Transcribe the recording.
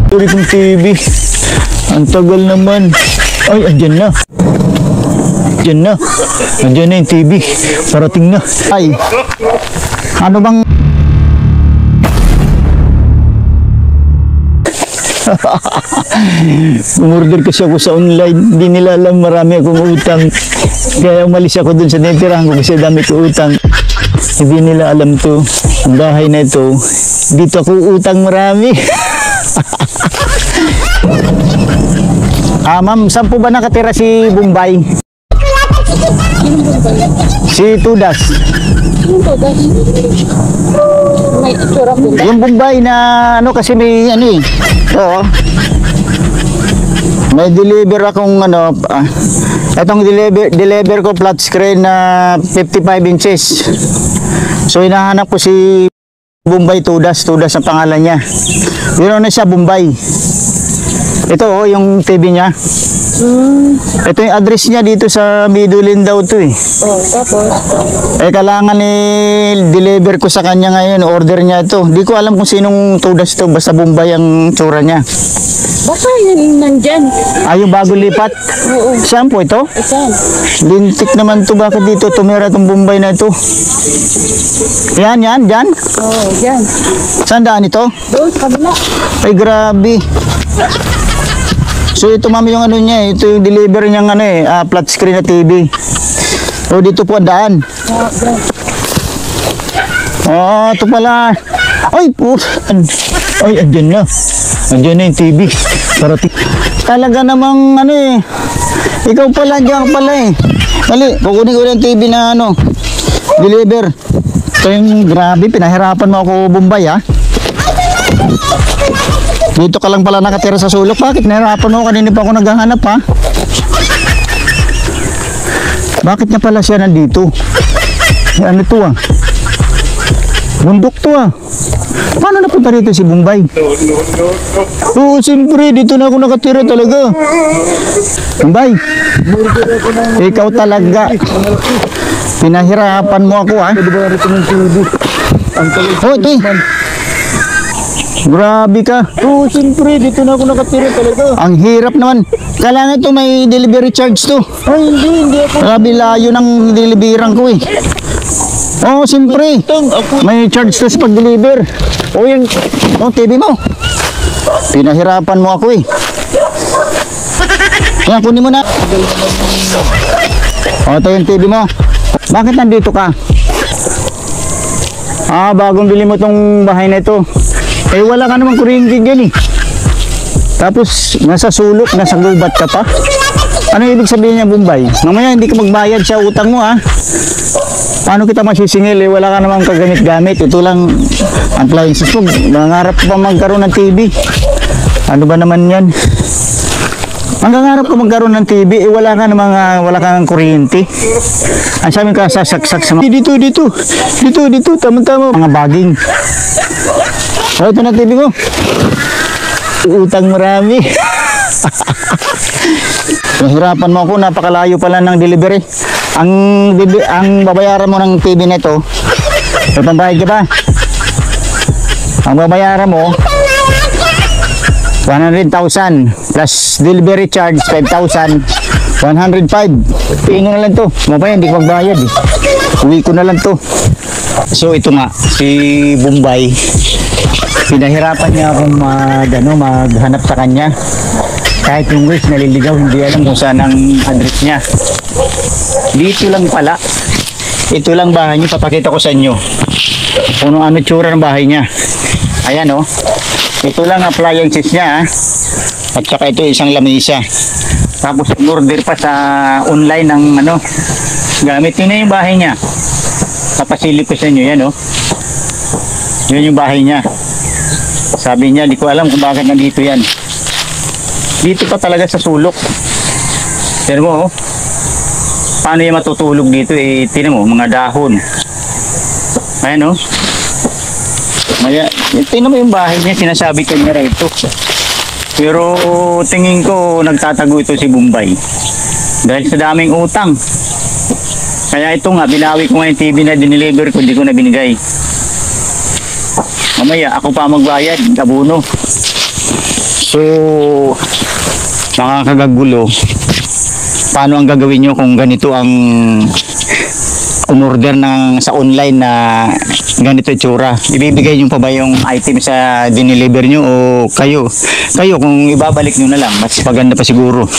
Sorry kong TV. Ang tagal naman. Ay, andyan na. Andyan na. Andyan na yung TV. Parating na. Ay, ano bang... Umorder kasi ako sa online. Hindi nila alam marami akong utang. Kaya umalis ako dun sa netirahan ko kasi dami ko utang. Hindi nila alam to. Ang bahay na ito, dito ako utang marami. Ma'am, saan po ba nakatira si Bombay? Si Tudas. May itsura po ba? Yung Bombay na ano kasi may ano eh. Oo. May deliver akong ano, itong deliver ko flat screen na 55 inches. So hinahanap ko si Bombay Tudas ang pangalan niya. Yun na siya, Bombay. Ito oh, yung TV niya. Ito yung address niya dito sa Midulin daw to eh. Oh, tapos? Kailangan deliver ko sa kanya ngayon, order niya ito. Di ko alam kung sinong Tudas to, basta Bombay ang tsura niya. Baka yun nandyan. Yung bago lipat? Oo. Saan po ito? Saan? Lintik naman to, bakit dito tumira itong Bombay na ito? Yan, dyan? Oo, dyan. Saan daan ito? Doon, sa kabila. Ay, grabe. So ito mami yung ano niya, ito yung deliver niyang ano flat screen na TV. So dito po ang daan. Oo, dyan. Ito pala. Ay, ay, andyan na. Andyan na yung TV. Parating. Talaga namang ano ikaw pala, diyan pala Dali, kukunin ko yung TV na ano, deliver. Ito yung grabe, pinahirapan mo ako Bombay Dito ka lang pala nakatira sa sulok. Bakit? Nahirapan mo, kanina pa ako naghahanap Bakit na pala siya nandito? Ano to Bundok to Paano napunta rito si Bombay? Oo, siyempre, dito na ako nakatira talaga. Bombay, ikaw talaga. Pinahirapan mo ako Oh, ito Grabe ka. Oo, siyempre, dito na ako nakatira talaga. Ang hirap naman. Kailangan ito may delivery charge to. Ay, hindi ako. Grabe layo ng deliveran ko Oo, siyempre. May charge to sa pag-deliver. Yung TV mo. Pinahirapan mo ako Yan, kunin mo na. Ito yung TV mo. Bakit nandito ka? Bagong bili mo tong bahay na ito. Wala ka naman kuryente dyan Tapos, nasa sulok, nasa gubat ka pa. Ano ibig sabihin niya, Bombay? Mamaya hindi ka magbayad sa utang mo Paano kita masisingil wala ka naman kagamit-gamit. Ito lang appliances mo. Nangarap pa magkaroon ng TV. Ano ba naman yan? Mangangarap ka magkaroon ng TV, wala ka namang wala kang kuryente. Ang sabi ka sasaksak sa dito, tama-tama. Mga baging. Ito na TV mo. Utang marami. Nahirapan mo ako, napakalayo pala ng delivery. Ang babayaran mo ng TV na ito, may pambayad ka ba? Ang babayaran mo 100,000 plus delivery charge 5,000, 105. Tingin na lang to. Mabaya, hindi ko magbayad Uwi ko na lang to. So ito nga, si Bombay, pinahirapan niya akong maghanap sa kanya. Kahit yung wish naliligaw, hindi alam kung saan ang address niya. Dito lang pala. Ito lang bahay niya, papakita ko sa inyo. Kung ano tsura ng bahay niya. Ayan Ito lang appliances niya At saka ito isang lamisa. Tapos order pa sa online ng gamit. Yun na yung bahay niya. Papasilip ko sa inyo, yan Yun yung bahay niya. Sabi niya, di ko alam kung bakit nandito yan. Dito pa talaga sa sulok. Pero mo, paano yung matutulog dito? Tinan mo, mga dahon. Ayan Maya, tingnan mo yung bahay niya, sinasabi ko niya rito. Pero tingin ko nagtatago ito si Bombay. Dahil sa daming utang. Kaya ito nga, binawi ko nga yung TV na dineliver ko, hindi ko na binigay. Mamaya, ako pa magbayad, abono. So, mga kagagulo, paano ang gagawin nyo kung ganito ang umorder ng sa online na ganito itsura? Ibibigay nyo pa ba yung item sa dineliver nyo o kayo kung ibabalik nyo na lang, mas maganda pa siguro.